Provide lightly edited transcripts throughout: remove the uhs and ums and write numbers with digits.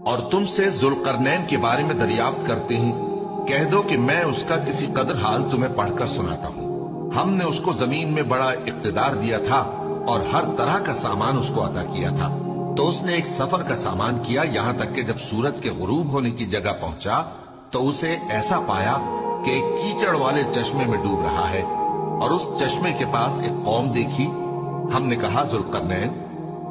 اور تم سے ذوالقرنین کے بارے میں دریافت کرتے ہیں، کہہ دو کہ میں اس کا کسی قدر حال تمہیں پڑھ کر سناتا ہوں۔ ہم نے اس کو زمین میں بڑا اقتدار دیا تھا اور ہر طرح کا سامان اس کو عطا کیا تھا، تو اس نے ایک سفر کا سامان کیا، یہاں تک کہ جب سورج کے غروب ہونے کی جگہ پہنچا تو اسے ایسا پایا کہ ایک کیچڑ والے چشمے میں ڈوب رہا ہے، اور اس چشمے کے پاس ایک قوم دیکھی۔ ہم نے کہا ذوالقرنین،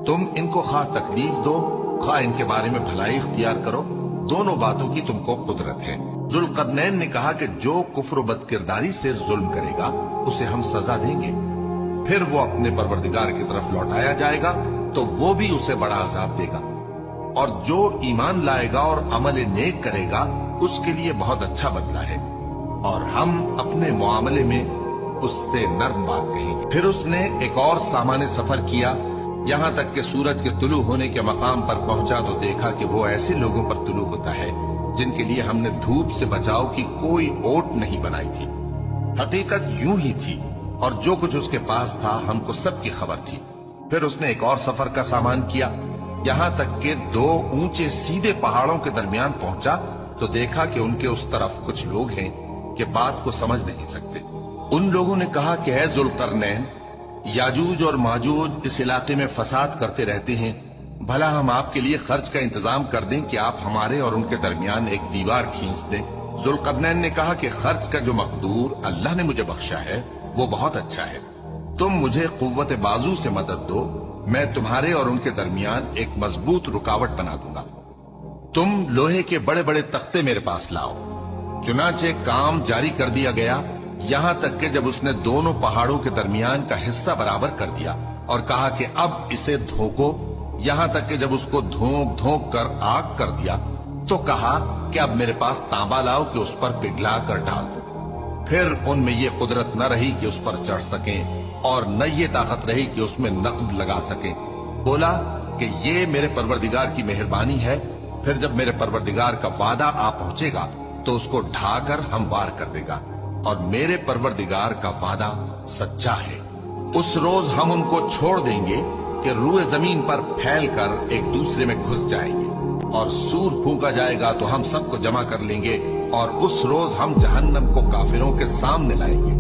تم ان کو خواہ تکلیف دو خواہ ان کے بارے میں بھلائی اختیار کرو، دونوں باتوں کی تم کو قدرت ہے۔ ذوالقرنین نے کہا کہ جو کفر و بد کرداری سے ظلم کرے گا اسے ہم سزا دیں گے، پھر وہ اپنے پروردگار کی طرف لوٹایا جائے گا تو وہ بھی اسے بڑا عذاب دے گا، اور جو ایمان لائے گا اور عمل نیک کرے گا اس کے لیے بہت اچھا بدلہ ہے، اور ہم اپنے معاملے میں اس سے نرم بات کہیں۔ پھر اس نے ایک اور سامان سفر کیا، یہاں تک کہ سورج کے طلوع ہونے کے مقام پر پہنچا تو دیکھا کہ وہ ایسے لوگوں پر طلوع ہوتا ہے جن کے لیے ہم نے دھوپ سے بچاؤ کی کوئی اوٹ نہیں بنائی تھی۔ حقیقت یوں ہی تھی، اور جو کچھ اس کے پاس تھا ہم کو سب کی خبر تھی۔ پھر اس نے ایک اور سفر کا سامان کیا، یہاں تک کہ دو اونچے سیدھے پہاڑوں کے درمیان پہنچا تو دیکھا کہ ان کے اس طرف کچھ لوگ ہیں کہ بات کو سمجھ نہیں سکتے۔ ان لوگوں نے کہا کہ اے ذوالقرنین، یاجوج اور ماجوج اس علاقے میں فساد کرتے رہتے ہیں، بھلا ہم آپ کے لیے خرچ کا انتظام کر دیں کہ آپ ہمارے اور ان کے درمیان ایک دیوار کھینچ دیں۔ ذوالقرنین نے کہا کہ خرچ کا جو مقدور اللہ نے مجھے بخشا ہے وہ بہت اچھا ہے، تم مجھے قوت بازو سے مدد دو، میں تمہارے اور ان کے درمیان ایک مضبوط رکاوٹ بنا دوں گا۔ تم لوہے کے بڑے بڑے تختے میرے پاس لاؤ۔ چنانچہ کام جاری کر دیا گیا، یہاں تک کہ جب اس نے دونوں پہاڑوں کے درمیان کا حصہ برابر کر دیا اور کہا کہ اب اسے دھوکو، یہاں تک کہ جب اس کو دھونک دھونک کر آگ کر دیا تو کہا کہ اب میرے پاس تانبا لاؤ کہ اس پر پگھلا کر ڈال دو۔ پھر ان میں یہ قدرت نہ رہی کہ اس پر چڑھ سکیں اور نہ یہ طاقت رہی کہ اس میں نقب لگا سکیں۔ بولا کہ یہ میرے پروردگار کی مہربانی ہے، پھر جب میرے پروردگار کا وعدہ آ پہنچے گا تو اس کو ڈھا کر ہموار کر دے گا، اور میرے پروردگار کا وعدہ سچا ہے۔ اس روز ہم ان کو چھوڑ دیں گے کہ روئے زمین پر پھیل کر ایک دوسرے میں گھس جائیں گے، اور سور پھونکا جائے گا تو ہم سب کو جمع کر لیں گے، اور اس روز ہم جہنم کو کافروں کے سامنے لائیں گے۔